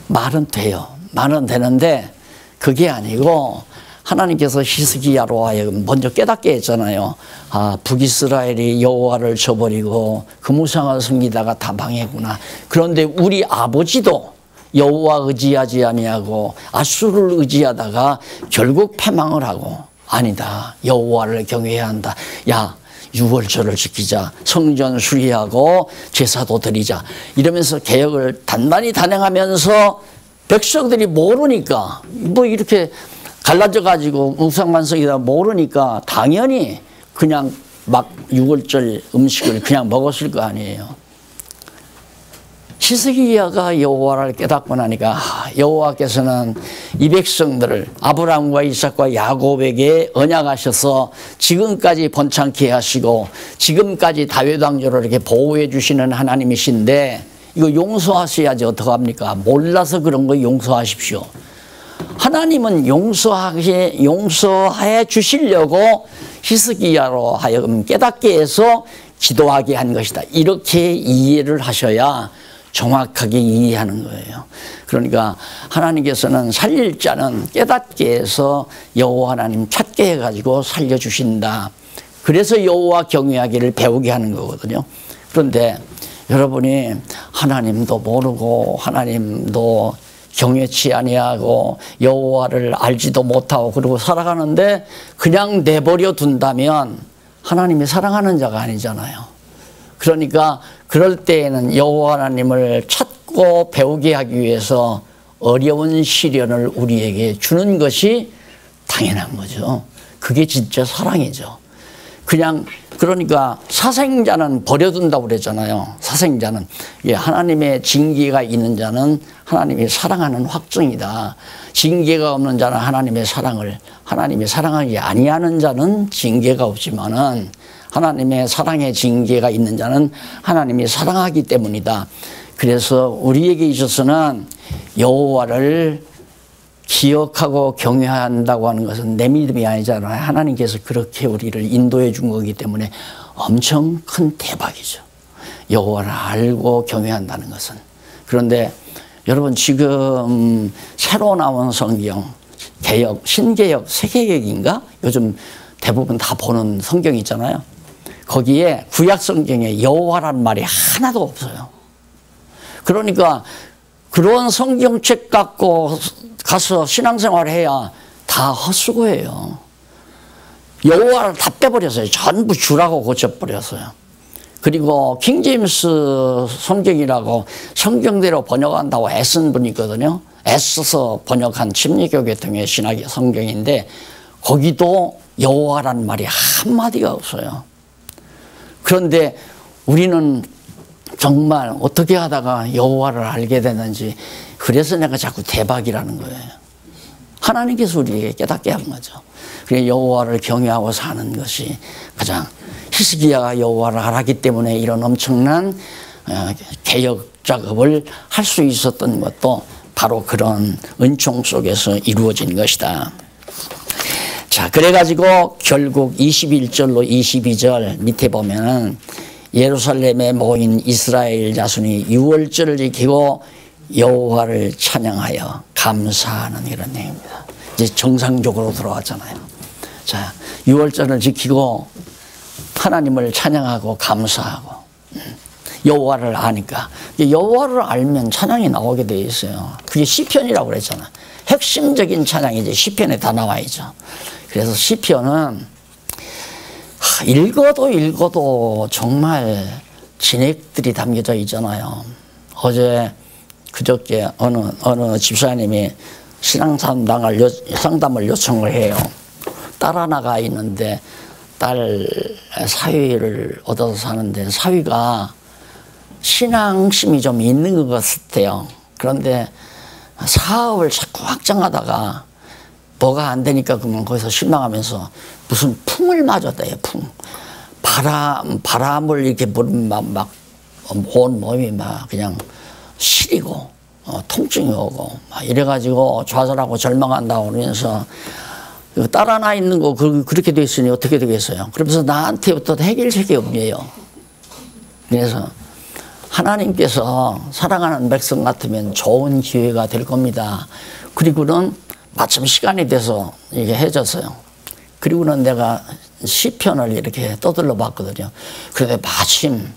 말은 돼요. 말은 되는데 그게 아니고 하나님께서 히스기야로 하여금 먼저 깨닫게 했잖아요. 아, 북이스라엘이 여호와를 저버리고 그 무상을 섬기다가 다 망했구나. 그런데 우리 아버지도 여호와 의지하지 아니하고 아수를 의지하다가 결국 패망을 하고, 아니다, 여호와를 경외해야 한다. 야, 유월절을 지키자, 성전 수리하고 제사도 드리자, 이러면서 개혁을 단단히 단행하면서 백성들이 모르니까, 뭐 이렇게 갈라져 가지고 뭉상만성이다 모르니까 당연히 그냥 막 유월절 음식을 그냥 먹었을 거 아니에요. 히스기야가 여호와를 깨닫고 나니까 여호와께서는 이 백성들을 아브라함과 이삭과 야곱에게 언약하셔서 지금까지 번창케 하시고 지금까지 다윗 왕조를 이렇게 보호해 주시는 하나님이신데 이거 용서하셔야지 어떡합니까? 몰라서 그런 거 용서하십시오. 하나님은 용서해 주시려고 히스기야로 하여금 깨닫게 해서 기도하게 한 것이다. 이렇게 이해를 하셔야 정확하게 이해하는 거예요. 그러니까 하나님께서는 살릴 자는 깨닫게 해서 여호와 하나님 찾게 해가지고 살려주신다. 그래서 여호와 경외하기를 배우게 하는 거거든요. 그런데 여러분이 하나님도 모르고 하나님도 경외치 아니하고 여호와를 알지도 못하고 그러고 살아가는데 그냥 내버려 둔다면 하나님이 사랑하는 자가 아니잖아요. 그러니까 그럴 때에는 여호와 하나님을 찾고 배우게 하기 위해서 어려운 시련을 우리에게 주는 것이 당연한 거죠. 그게 진짜 사랑이죠. 그냥 그러니까 사생자는 버려둔다고 그랬잖아요. 사생자는 하나님의 징계가 있는 자는 하나님이 사랑하는 확증이다. 징계가 없는 자는 하나님의 사랑을 하나님이 사랑하지 아니하는 자는 징계가 없지만은 하나님의 사랑의 징계가 있는 자는 하나님이 사랑하기 때문이다. 그래서 우리에게 있어서는 여호와를 기억하고 경외한다고 하는 것은 내 믿음이 아니잖아요. 하나님께서 그렇게 우리를 인도해 준 거기 때문에 엄청 큰 대박이죠. 여호와를 알고 경외한다는 것은. 그런데 여러분 지금 새로 나온 성경, 개역, 신개역, 새개역인가? 요즘 대부분 다 보는 성경 있잖아요. 거기에 구약 성경에 여호와란 말이 하나도 없어요. 그러니까 그런 성경책 갖고 가서 신앙생활을 해야 다 헛수고예요. 여호와를 다 빼버렸어요. 전부 주라고 고쳐버렸어요. 그리고 킹제임스 성경이라고 성경대로 번역한다고 애쓴 분이 있거든요. 애써서 번역한 침례교 계통의 신학 성경인데 거기도 여호와란 말이 한마디가 없어요. 그런데 우리는 정말 어떻게 하다가 여호와를 알게 되는지, 그래서 내가 자꾸 대박이라는 거예요. 하나님께서 우리에게 깨닫게 한 거죠. 그래서 여호와를 경외하고 사는 것이 가장, 히스기야가 여호와를 알았기 때문에 이런 엄청난 개혁 작업을 할 수 있었던 것도 바로 그런 은총 속에서 이루어진 것이다. 자, 그래가지고 결국 21절로 22절 밑에 보면은 예루살렘에 모인 이스라엘 자손이 유월절을 지키고 여호와를 찬양하여 감사하는 이런 내용입니다. 이제 정상적으로 들어왔잖아요. 자, 유월절을 지키고 하나님을 찬양하고 감사하고 여호와를 아니까. 여호와를 알면 찬양이 나오게 돼 있어요. 그게 시편이라고 그랬잖아. 핵심적인 찬양이 이제 시편에 다 나와 있죠. 그래서 시편은 읽어도 정말 진액들이 담겨져 있잖아요. 어제 그저께 어느 집사님이 상담을 요청을 해요. 딸 하나가 있는데 딸 사위를 얻어서 사는데 사위가 신앙심이 좀 있는 것 같아요. 그런데 사업을 자꾸 확장하다가 뭐가 안 되니까 그러면 거기서 실망하면서 무슨 풍을 맞았대요. 풍. 바람을 이렇게 불면 막 온 몸이 막 그냥 시리고 통증이 오고 막 이래가지고 좌절하고 절망한다고 그러면서 딸 하나 있는 거 그렇게 돼 있으니 어떻게 되겠어요? 그러면서 나한테부터 해결책이 없네요. 그래서 하나님께서 사랑하는 백성 같으면 좋은 기회가 될 겁니다. 그리고는 마침 시간이 돼서 이게 해졌어요. 그리고는 내가 시편을 이렇게 떠들러 봤거든요. 그런데 마침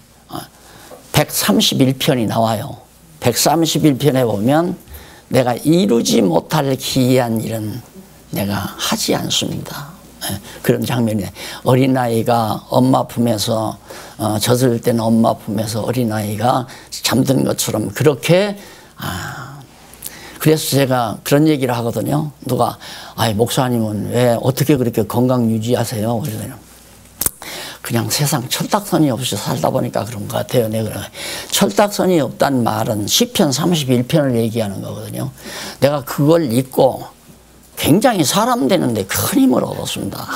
131편이 나와요. 131편에 보면 내가 이루지 못할 기이한 일은 내가 하지 않습니다. 그런 장면이 어린아이가 엄마 품에서 젖을 때는 엄마 품에서 어린아이가 잠든 것처럼 그렇게 그래서 제가 그런 얘기를 하거든요. 누가 목사님은 왜 어떻게 그렇게 건강 유지하세요? 그러더니 그냥 세상 철딱선이 없이 살다 보니까 그런 것 같아요. 내가 철딱선이 없다는 말은 시편 31편을 얘기하는 거거든요. 내가 그걸 읽고 굉장히 사람 되는데 큰 힘을 얻었습니다.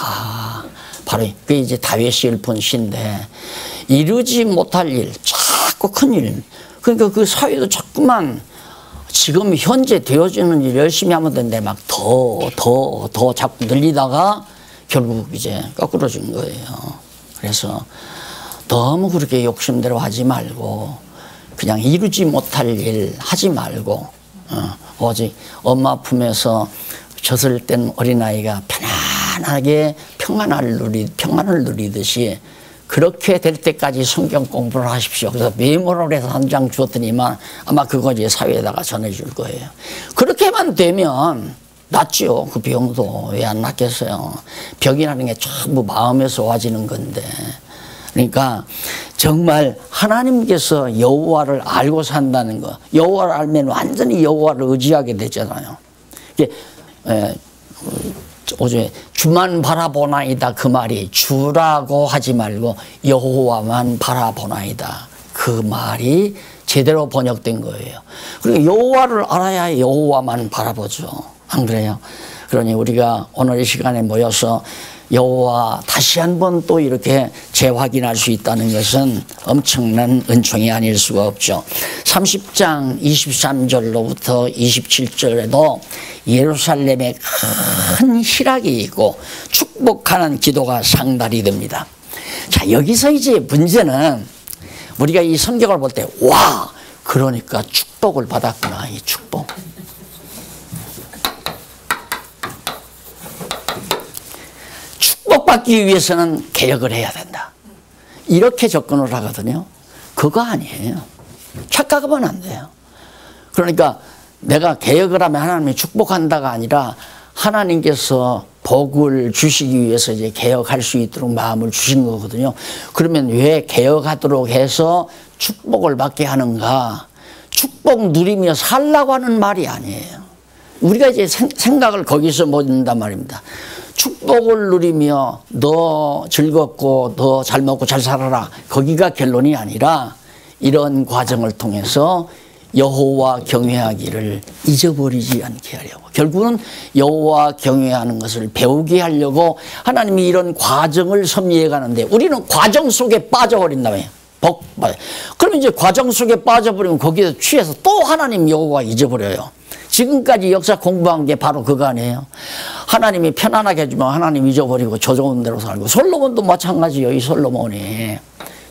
바로 그게 이제 다윗이 읊은 시인데 이루지 못할 일, 자꾸 큰 일. 그러니까 그 사회도 자꾸만 지금 현재 되어지는 일 열심히 하면 되는데 막 더 자꾸 늘리다가 결국 이제 거꾸러진 거예요. 그래서 너무 그렇게 욕심대로 하지 말고 그냥 이루지 못할 일 하지 말고 오직 엄마 품에서 젖을 땐 어린아이가 편안하게 평안을 누리듯이 그렇게 될 때까지 성경 공부를 하십시오. 그래서 메모를 해서 한 장 주었더니만 아마 그거 이제 사회에다가 전해줄 거예요. 그렇게만 되면 낫죠. 그 병도 왜 안 낫겠어요. 병이라는 게 전부 마음에서 와지는 건데. 그러니까 정말 하나님께서 여호와를 알고 산다는 거. 여호와를 알면 완전히 여호와를 의지하게 되잖아요. 이게 어제 주만 바라보나이다 그 말이 주라고 하지 말고 여호와만 바라보나이다 그 말이 제대로 번역된 거예요. 그러니까 여호와를 알아야 여호와만 바라보죠. 안 그래요? 그러니 우리가 오늘 이 시간에 모여서 여호와 다시 한번 또 이렇게 재확인할 수 있다는 것은 엄청난 은총이 아닐 수가 없죠. 30장 23절로부터 27절에도 예루살렘에 큰 희락이 있고 축복하는 기도가 상달이 됩니다. 자, 여기서 이제 문제는 우리가 이 성경을 볼 때 와! 그러니까 축복을 받았구나. 이 축복. 축복받기 위해서는 개혁을 해야 된다. 이렇게 접근을 하거든요. 그거 아니에요. 착각하면 안 돼요. 그러니까 내가 개혁을 하면 하나님이 축복한다가 아니라 하나님께서 복을 주시기 위해서 이제 개혁할 수 있도록 마음을 주신 거거든요. 그러면 왜 개혁하도록 해서 축복을 받게 하는가? 축복 누리며 살라고 하는 말이 아니에요. 우리가 이제 생각을 거기서 묻는단 말입니다. 축복을 누리며 너 즐겁고 너 잘 먹고 잘 살아라. 거기가 결론이 아니라 이런 과정을 통해서 여호와 경외하기를 잊어버리지 않게 하려고. 결국은 여호와 경외하는 것을 배우게 하려고 하나님이 이런 과정을 섭리해 가는데 우리는 과정 속에 빠져버린다며요. 그러면 이제 과정 속에 빠져버리면 거기에 취해서 또 하나님 여호와 잊어버려요. 지금까지 역사 공부한 게 바로 그거 아니에요. 하나님이 편안하게 해주면 하나님 잊어버리고 저 좋은 대로 살고. 솔로몬도 마찬가지예요. 이 솔로몬이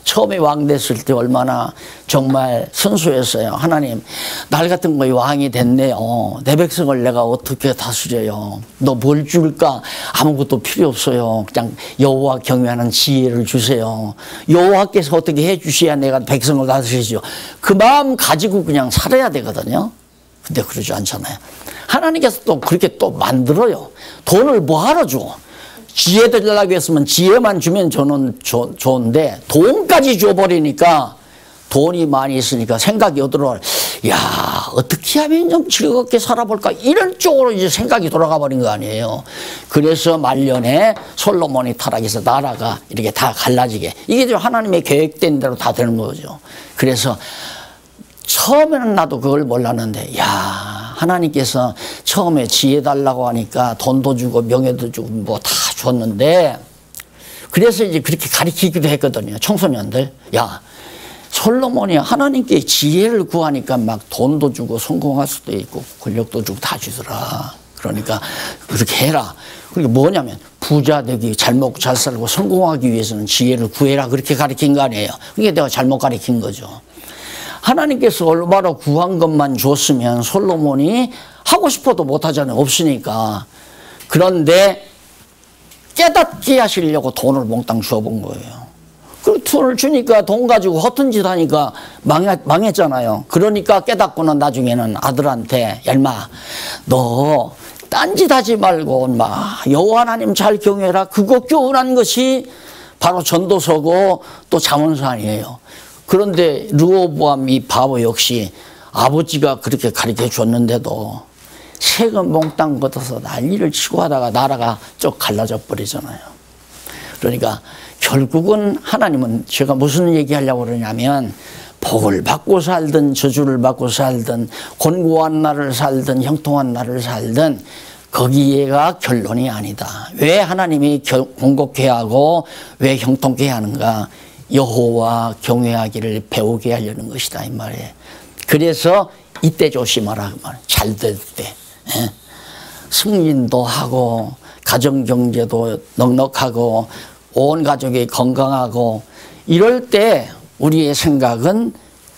처음에 왕 됐을 때 얼마나 정말 순수했어요. 하나님 날 같은 거에 왕이 됐네요. 내 백성을 내가 어떻게 다스려요. 너 뭘 줄까? 아무것도 필요 없어요. 그냥 여호와 경외하는 지혜를 주세요. 여호와께서 어떻게 해주셔야 내가 백성을 다스리죠. 그 마음 가지고 그냥 살아야 되거든요. 근데 그러지 않잖아요. 하나님께서 또 그렇게 또 만들어요. 돈을 뭐하러 줘? 지혜 되려고 했으면 지혜만 주면 저는 좋은데 돈까지 줘버리니까 돈이 많이 있으니까 생각이 어들어. 야, 어떻게 하면 좀 즐겁게 살아볼까 이런 쪽으로 이제 생각이 돌아가 버린 거 아니에요. 그래서 말년에 솔로몬이 타락해서 나라가 이렇게 다 갈라지게, 이게 좀 하나님의 계획된 대로 다 되는 거죠. 그래서 처음에는 나도 그걸 몰랐는데, 야, 하나님께서 처음에 지혜 달라고 하니까 돈도 주고 명예도 주고 뭐 다 줬는데, 그래서 이제 그렇게 가르치기도 했거든요. 청소년들. 야, 솔로몬이 하나님께 지혜를 구하니까 막 돈도 주고 성공할 수도 있고 권력도 주고 다 주더라. 그러니까 그렇게 해라. 그게 뭐냐면 부자 되기, 잘 먹고 잘 살고 성공하기 위해서는 지혜를 구해라. 그렇게 가르친 거 아니에요. 그게 내가 잘못 가르친 거죠. 하나님께서 올바로 구한 것만 줬으면 솔로몬이 하고 싶어도 못하잖아요. 없으니까. 그런데 깨닫게 하시려고 돈을 몽땅 주어본 거예요. 그 돈을 주니까 돈 가지고 허튼 짓 하니까 망했잖아요. 그러니까 깨닫고는 나중에는 아들한테, 야 인마 너 딴짓 하지 말고 막 여호와 하나님 잘 경외해라. 그거 교훈한 것이 바로 전도서고 또 잠언서 아니에요. 그런데 르호보암 이 바보 역시 아버지가 그렇게 가르쳐 줬는데도 세금 몽땅 걷어서 난리를 치고 하다가 나라가 쭉 갈라져 버리잖아요. 그러니까 결국은 하나님은, 제가 무슨 얘기하려고 그러냐면, 복을 받고 살든 저주를 받고 살든 곤고한 날을 살든 형통한 날을 살든 거기에가 결론이 아니다. 왜 하나님이 공곡해 하고 왜 형통케 하는가? 여호와 경외하기를 배우게 하려는 것이다 이 말이에요. 그래서 이때 조심하라 그 말이에요. 잘 될 때. 승진도 하고 가정경제도 넉넉하고 온 가족이 건강하고 이럴 때 우리의 생각은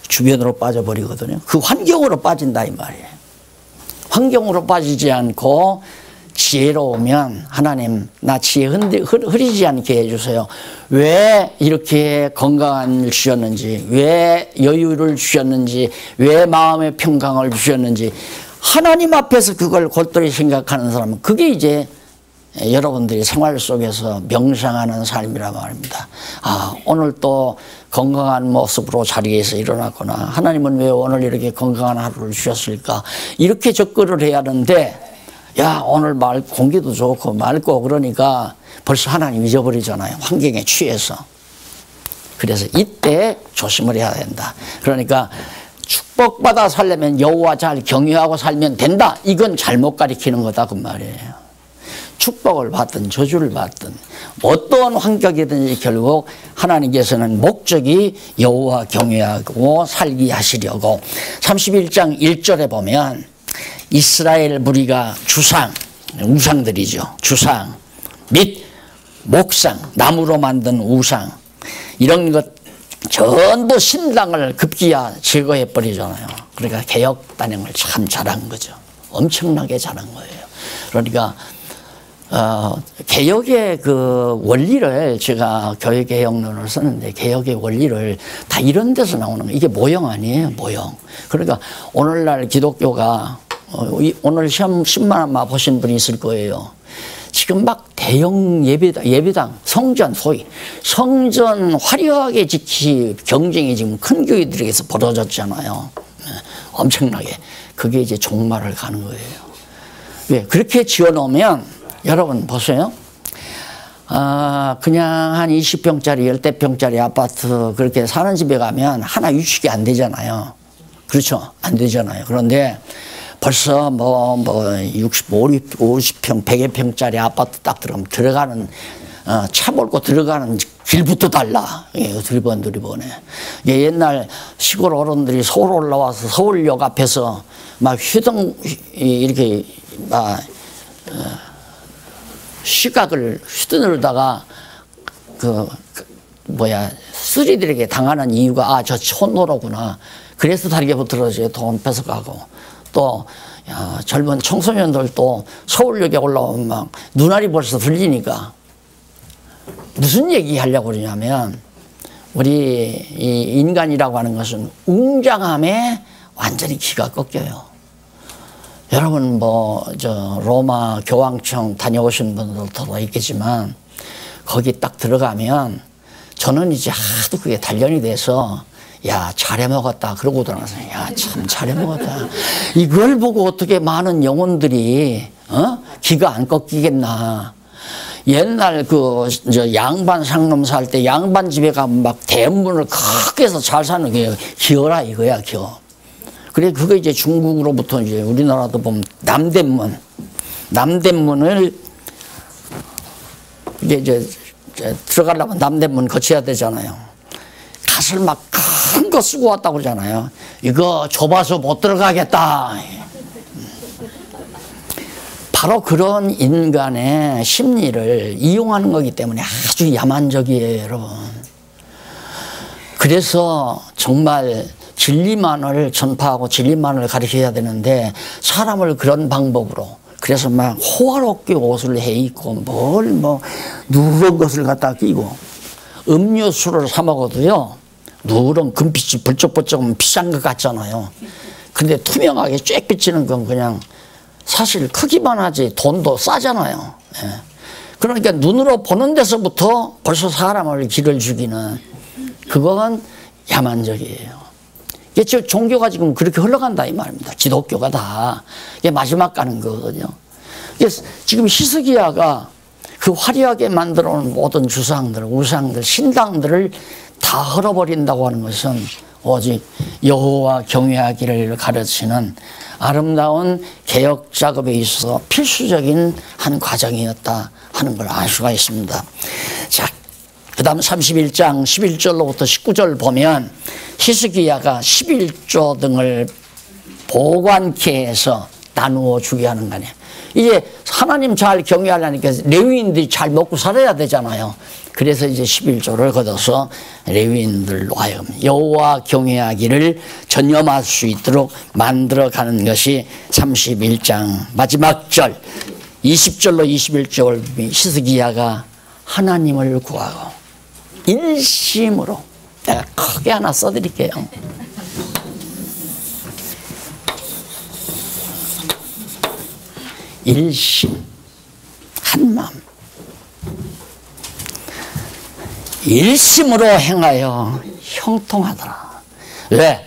주변으로 빠져버리거든요. 그 환경으로 빠진다 이 말이에요. 환경으로 빠지지 않고 지혜로우면 하나님 나 지혜 흐리지 않게 해주세요. 왜 이렇게 건강을 주셨는지, 왜 여유를 주셨는지, 왜 마음의 평강을 주셨는지 하나님 앞에서 그걸 골똘히 생각하는 사람은 그게 이제 여러분들이 생활 속에서 명상하는 삶이란 말입니다. 아, 오늘 또 건강한 모습으로 자리에서 일어났구나. 하나님은 왜 오늘 이렇게 건강한 하루를 주셨을까? 이렇게 접근을 해야 하는데, 야, 오늘 공기도 좋고 맑고 그러니까 벌써 하나님 잊어버리잖아요. 환경에 취해서. 그래서 이때 조심을 해야 된다. 그러니까 축복받아 살려면 여호와 잘 경외하고 살면 된다. 이건 잘못 가리키는 거다 그 말이에요. 축복을 받든 저주를 받든 어떠한 환경이든지 결국 하나님께서는 목적이 여호와 경외하고 살게 하시려고. 31장 1절에 보면 이스라엘 무리가 우상들이죠. 주상 및 목상, 나무로 만든 우상 이런 것 전부 신당을 급기야 제거해 버리잖아요. 그러니까 개혁 단행을 참 잘한 거죠. 엄청나게 잘한 거예요. 그러니까 개혁의 그 원리를, 제가 교회개혁론을 썼는데 개혁의 원리를 다 이런 데서 나오는 거예요. 이게 모형 아니에요, 모형. 그러니까 오늘날 기독교가 오늘 신문만 보신 분이 있을 거예요. 지금 막 대형 예배당, 성전, 소위 성전 화려하게 지키 경쟁이 지금 큰 교회들에게서 벌어졌잖아요. 엄청나게. 그게 이제 종말을 가는 거예요. 왜? 그렇게 지어놓으면 여러분 보세요. 그냥 한 20평짜리 10대평짜리 아파트 그렇게 사는 집에 가면 하나 유축이 안 되잖아요. 그렇죠? 안 되잖아요. 그런데 벌써 65, 50평, 100여 평짜리 아파트 딱 들어가면 차 몰고 들어가는 길부터 달라. 예, 두리번에. 예, 옛날 시골 어른들이 서울 올라와서 서울역 앞에서 막 이렇게 막 시각을 휘두르다가 쓰리들에게 당하는 이유가 저 촌노로구나. 그래서 다리게 붙들어서 돈 뺏어가고 또 젊은 청소년들도 서울역에 올라오면 막 눈알이 벌써 들리니까 무슨 얘기 하려고 그러냐면 우리 이 인간이라고 하는 것은 웅장함에 완전히 기가 꺾여요. 여러분 로마 교황청 다녀오신 분들도 있겠지만 거기 딱 들어가면 저는 이제 하도 그게 단련이 돼서 야, 잘해 먹었다. 그러고 들어가서, 야, 참 잘해 먹었다. 이걸 보고 어떻게 많은 영혼들이, 기가 안 꺾이겠나. 옛날 양반 상놈 살 때 양반 집에 가면 막 대문을 크게 해서 잘 사는 게 기어라 이거야, 기어. 그래, 그거 이제 중국으로부터 이제 우리나라도 보면 남대문을 이제 들어가려면 남대문 거쳐야 되잖아요. 갓을 막 큰 거 쓰고 왔다고 그러잖아요. 이거 좁아서 못 들어가겠다. 바로 그런 인간의 심리를 이용하는 거기 때문에 아주 야만적이에요, 여러분. 그래서 정말 진리만을 전파하고 진리만을 가르쳐야 되는데 사람을 그런 방법으로, 그래서 막 호화롭게 옷을 해 입고 누런 것을 갖다 끼고, 음료수를 사 먹어도요 누런 금빛이 번쩍번쩍하면 비싼 것 같잖아요. 근데 투명하게 쬐 비치는 건 그냥 사실 크기만 하지 돈도 싸잖아요. 예. 그러니까 눈으로 보는 데서부터 벌써 사람을 기를 죽이는, 그건 야만적이에요. 이게 지금 종교가 지금 그렇게 흘러간다 이 말입니다. 기독교가 다. 이게 마지막 가는 거거든요. 지금 히스기야가 그 화려하게 만들어 놓은 모든 주상들, 우상들, 신당들을 다 헐어버린다고 하는 것은 오직 여호와 경외하기를 가르치는 아름다운 개혁 작업에 있어서 필수적인 한 과정이었다 하는 걸 알 수가 있습니다. 자, 그 다음 31장 11절로부터 19절 보면 히스기야가 11조 등을 보관케 해서 나누어 주게 하는 거 아니에요. 이제 하나님 잘 경외하려니까 레위인들이 잘 먹고 살아야 되잖아요. 그래서 이제 11조를 걷어서 레위인들로 하여금 여호와 경외하기를 전념할 수 있도록 만들어가는 것이 31장 마지막 절 20절로 21절 히스기야가 하나님을 구하고 일심으로, 내가 크게 하나 써드릴게요. 일심, 한마음, 일심으로 행하여 형통하더라. 왜?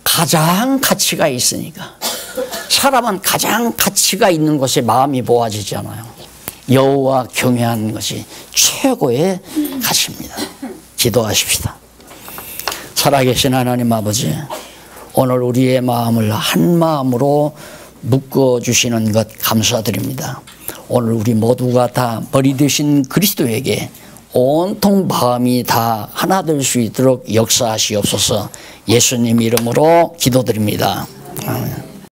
가장 가치가 있으니까. 사람은 가장 가치가 있는 곳에 마음이 모아지잖아요. 여호와 경외하는 것이 최고의 가치입니다. 기도하십시다. 살아계신 하나님 아버지, 오늘 우리의 마음을 한 마음으로 묶어주시는 것 감사드립니다. 오늘 우리 모두가 다 머리 되신 그리스도에게 온통 마음이 다 하나 될 수 있도록 역사하시옵소서. 예수님 이름으로 기도드립니다. 아멘.